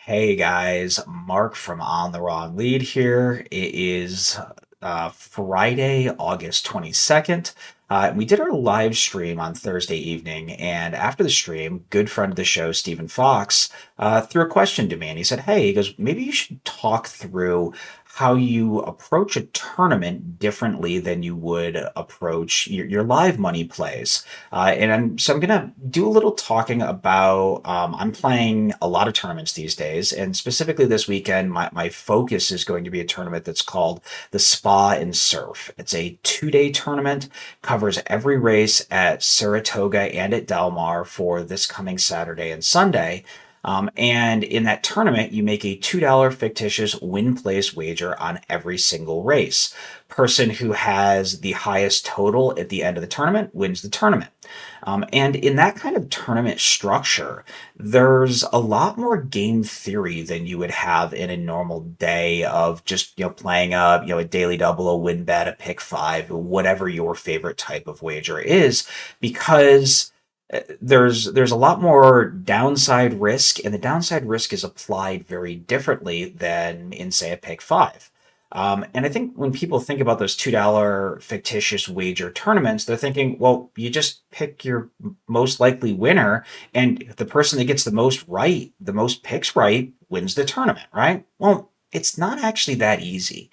Hey guys, Mark from On the Wrong Lead here. It is Friday, August 22nd. We did our live stream on Thursday evening, and after the stream, good friend of the show, Stephen Fox, threw a question to me, and he said, "Hey, he goes, maybe you should talk through how you approach a tournament differently than you would approach your live money plays." So I'm gonna do a little talking about. I'm playing a lot of tournaments these days, and specifically this weekend, my focus is going to be a tournament that's called the Spa and Surf. It's a 2-day tournament, covers every race at Saratoga and at Del Mar for this coming Saturday and Sunday. And in that tournament, you make a $2 fictitious win place wager on every single race. Person who has the highest total at the end of the tournament wins the tournament. And in that kind of tournament structure, there's a lot more game theory than you would have in a normal day of just playing a daily double, a win bet, a pick five, whatever your favorite type of wager is, because there's a lot more downside risk, and the downside risk is applied very differently than in, say, a pick five. And I think when people think about those $2 fictitious wager tournaments, they're thinking, well, you just pick your most likely winner, and the person that gets the most right, the most picks right, wins the tournament, right? Well, it's not actually that easy.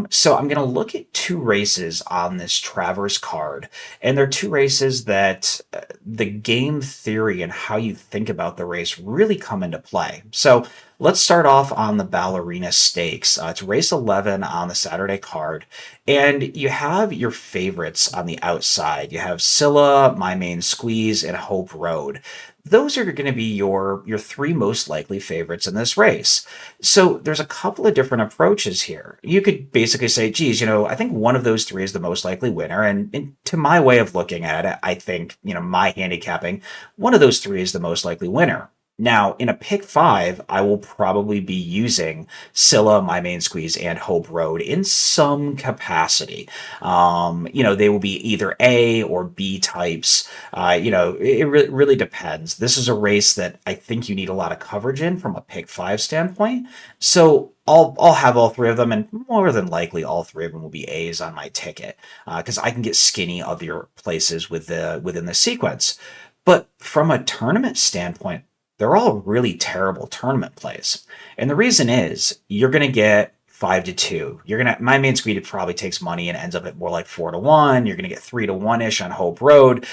So I'm going to look at two races on this Travers card, and they're two races that the game theory and how you think about the race really come into play. So let's start off on the Ballerina Stakes. It's race 11 on the Saturday card, and you have your favorites on the outside. You have Scylla, My Main Squeeze, and Hope Road. Those are going to be your three most likely favorites in this race. So there's a couple of different approaches here. You could basically say, geez, I think one of those three is the most likely winner. And to my way of looking at it, I think, my handicapping, one of those three is the most likely winner. Now, in a pick five, I will probably be using Scylla, My Main Squeeze, and Hope Road in some capacity. They will be either A or B types. Really depends. This is a race that I think you need a lot of coverage in from a pick five standpoint. So I'll have all three of them, and more than likely all three of them will be A's on my ticket because I can get skinny other places within the sequence. But from a tournament standpoint, they're all really terrible tournament plays. And the reason is you're going to get 5-2. My main squeed probably takes money and ends up at more like 4-1. You're going to get 3-1 ish on Hope Road.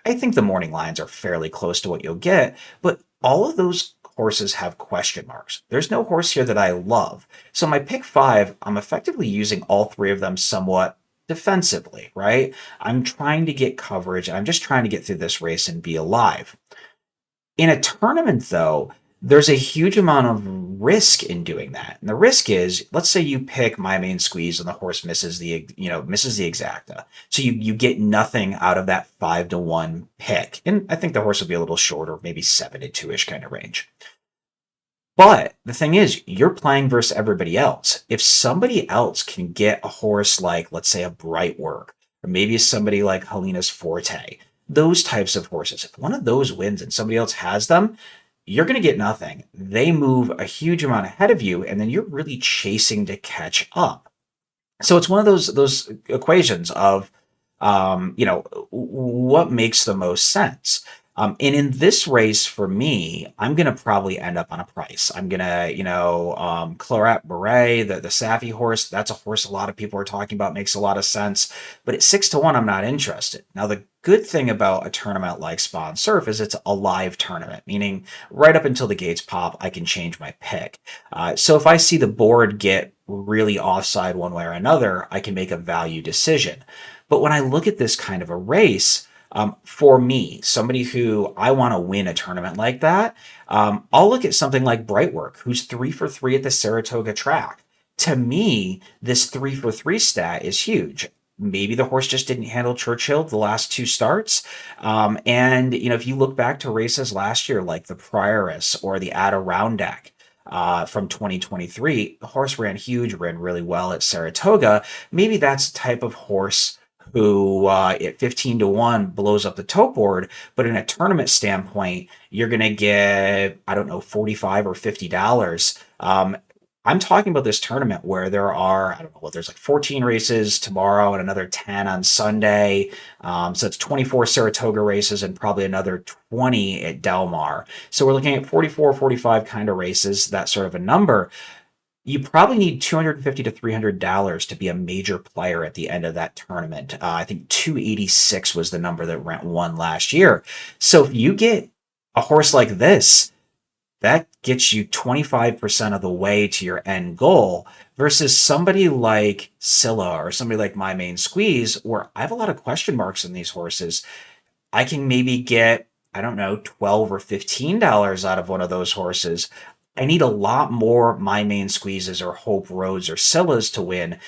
I think the morning lines are fairly close to what you'll get, but all of those horses have question marks. There's no horse here that I love. So my pick five, I'm effectively using all three of them somewhat defensively, right? I'm trying to get coverage. I'm just trying to get through this race and be alive. In a tournament, though, there's a huge amount of risk in doing that. And the risk is, let's say you pick My Main Squeeze and the horse misses the exacta. So you get nothing out of that 5-1 pick. And I think the horse will be a little shorter, maybe 7-2-ish kind of range. But the thing is, you're playing versus everybody else. If somebody else can get a horse like, let's say, a Bright Work, or maybe somebody like Helena's Forte, those types of horses, if one of those wins and somebody else has them, you're going to get nothing. They move a huge amount ahead of you, and then you're really chasing to catch up. So it's one of those equations of, what makes the most sense. And in this race, for me, I'm going to probably end up on a price. I'm going to, Claret Beret, the Safi horse, that's a horse a lot of people are talking about, makes a lot of sense. But at 6-1, I'm not interested. Now, the good thing about a tournament like Spa and Surf is it's a live tournament, meaning right up until the gates pop, I can change my pick. So if I see the board get really offside one way or another, I can make a value decision. But when I look at this kind of a race, for me, somebody who I want to win a tournament like that, I'll look at something like Brightwork, who's 3 for 3 at the Saratoga track. To me, this 3 for 3 stat is huge. Maybe the horse just didn't handle Churchill the last two starts. And if you look back to races last year, like the Prioress or the Adirondack, from 2023, the horse ran huge, ran really well at Saratoga. Maybe that's the type of horse who at 15 to 1 blows up the tote board. But in a tournament standpoint, you're going to get, I don't know, 45 or $50. I'm talking about this tournament where there are, I don't know what, there's like 14 races tomorrow and another 10 on Sunday. So it's 24 Saratoga races and probably another 20 at Del Mar. So we're looking at 44, 45 kind of races, that sort of a number. You probably need $250 to $300 to be a major player at the end of that tournament. I think 286 was the number that Rent won last year. So if you get a horse like this, that gets you 25% of the way to your end goal versus somebody like Scylla or somebody like My Main Squeeze, where I have a lot of question marks in these horses. I can maybe get, I don't know, 12 or $15 out of one of those horses. I need a lot more My Main Squeezes or Hope Roads or Scillas to win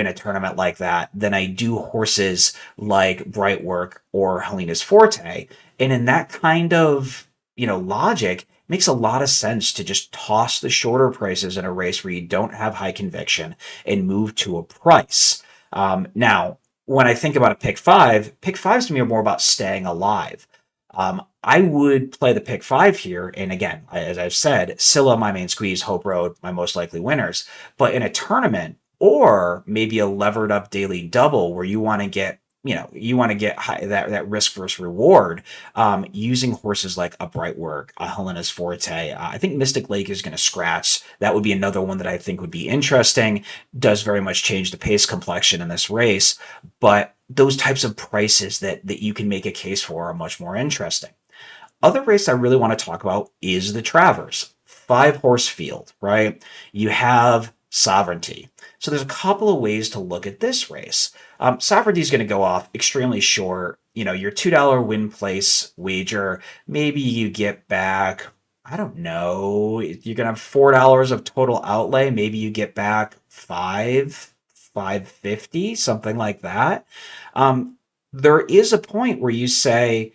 a tournament like that than I do horses like Brightwork or Helena's Forte. And in that kind of, logic, it makes a lot of sense to just toss the shorter prices in a race where you don't have high conviction and move to a price. Now, when I think about a pick fives to me are more about staying alive. I would play the pick five here. And again, as I've said, Scylla, My Main Squeeze, Hope Road, my most likely winners. But in a tournament or maybe a levered up daily double where you want to get, that risk versus reward, using horses like a Brightwork, a Helena's Forte. I think Mystic Lake is going to scratch. That would be another one that I think would be interesting. Does very much change the pace complexion in this race, but those types of prices that you can make a case for are much more interesting. Other race I really want to talk about is the Travers. 5 horse field, right? You have Sovereignty. So there's a couple of ways to look at this race. Sovereignty is going to go off extremely short. Your $2 win place wager, maybe you get back, I don't know, you're going to have $4 of total outlay. Maybe you get back 550, something like that. There is a point where you say,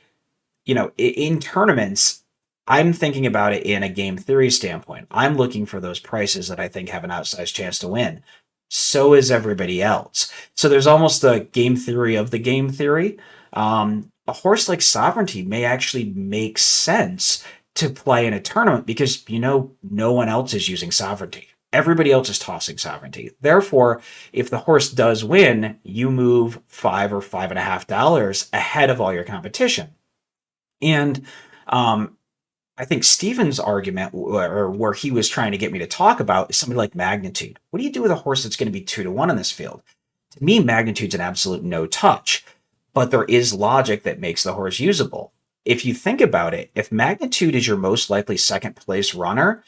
in tournaments, I'm thinking about it in a game theory standpoint. I'm looking for those prices that I think have an outsized chance to win. So is everybody else. So there's almost the game theory of the game theory. A horse like Sovereignty may actually make sense to play in a tournament because, no one else is using Sovereignty. Everybody else is tossing Sovereignty. Therefore, if the horse does win, you move $5 or $5.50 ahead of all your competition. And I think Steven's argument, or where he was trying to get me to talk about, is somebody like Magnitude. What do you do with a horse that's going to be 2 to 1 in this field? To me, Magnitude's an absolute no touch, but there is logic that makes the horse usable. If you think about it, if Magnitude is your most likely second place runner,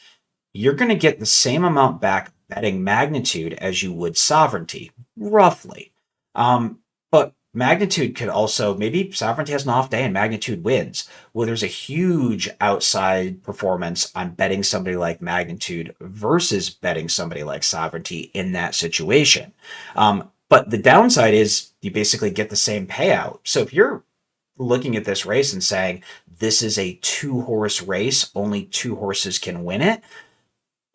you're going to get the same amount back betting Magnitude as you would Sovereignty, roughly. But Magnitude could also, maybe Sovereignty has an off day and Magnitude wins. Well, there's a huge outside performance on betting somebody like Magnitude versus betting somebody like Sovereignty in that situation. But the downside is you basically get the same payout. So if you're looking at this race and saying, this is a 2-horse race, only 2 horses can win it,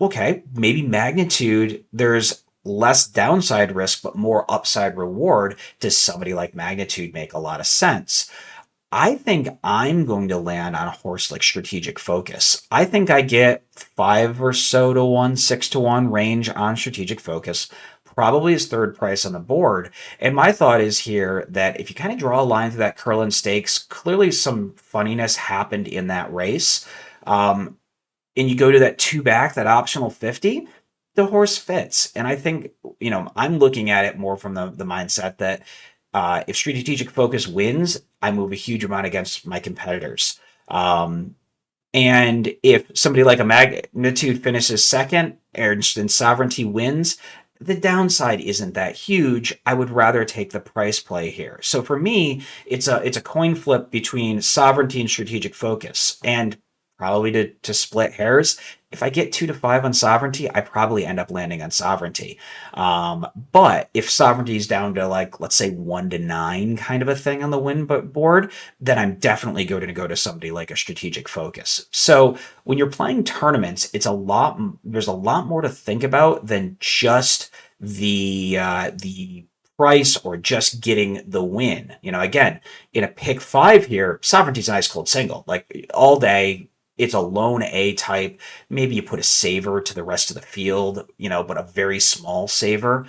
okay, maybe Magnitude, there's less downside risk, but more upside reward. Does somebody like Magnitude make a lot of sense? I think I'm going to land on a horse like Strategic Focus. I think I get 5 or so to 1, 6 to 1 range on Strategic Focus, probably his third price on the board. And my thought is here that if you kind of draw a line through that Curlin Stakes, clearly some funniness happened in that race. And you go to that 2 back, that optional 50, the horse fits. And I think, I'm looking at it more from the mindset that if Strategic Focus wins, I move a huge amount against my competitors. And if somebody like a Magnitude finishes second, and Sovereignty wins, the downside isn't that huge. I would rather take the price play here. So for me, it's a coin flip between Sovereignty and Strategic Focus. And probably to split hairs, if I get 2 to 5 on Sovereignty, I probably end up landing on Sovereignty. But if Sovereignty is down to, like, let's say 1 to 9 kind of a thing on the win board, then I'm definitely going to go to somebody like a Strategic Focus. So when you're playing tournaments, there's a lot more to think about than just the price or just getting the win. Again, in a pick five here, Sovereignty's a nice cold single. Like all day, it's a lone A type. Maybe you put a saver to the rest of the field, but a very small saver,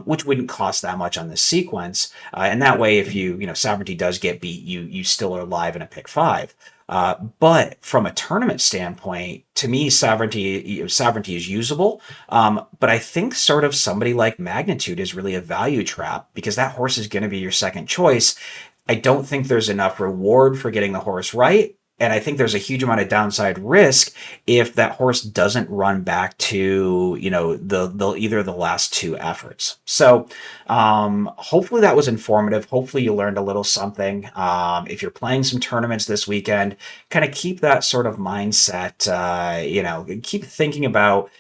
which wouldn't cost that much on this sequence. And that way, if Sovereignty does get beat, you still are alive in a pick five. But from a tournament standpoint, to me, sovereignty is usable. But I think sort of somebody like Magnitude is really a value trap because that horse is going to be your second choice. I don't think there's enough reward for getting the horse right. And I think there's a huge amount of downside risk if that horse doesn't run back to, the either of the last two efforts. So hopefully that was informative. Hopefully you learned a little something. If you're playing some tournaments this weekend, kind of keep that sort of mindset, keep thinking about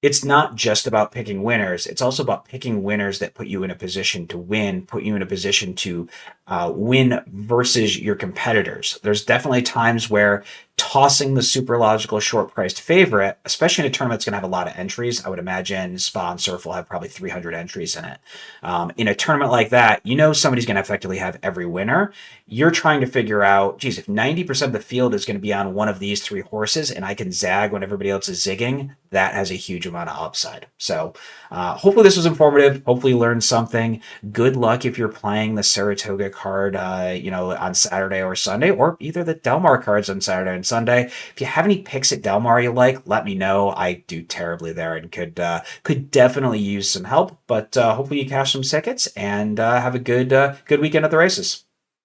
it's not just about picking winners. It's also about picking winners that put you in a position to win, put you in a position to win versus your competitors. There's definitely times where tossing the super logical short priced favorite, especially in a tournament that's going to have a lot of entries. I would imagine Spa and Surf will have probably 300 entries in it. In a tournament like that, somebody's going to effectively have every winner. You're trying to figure out, geez, if 90% of the field is going to be on one of these three horses and I can zag when everybody else is zigging, that has a huge amount of upside. So hopefully this was informative. Hopefully you learned something. Good luck if you're playing the Saratoga card, on Saturday or Sunday, or either the Del Mar cards on Saturday and Sunday. If you have any picks at Del Mar you like, let me know. I do terribly there and could definitely use some help. But hopefully you cash some tickets and have a good weekend at the races.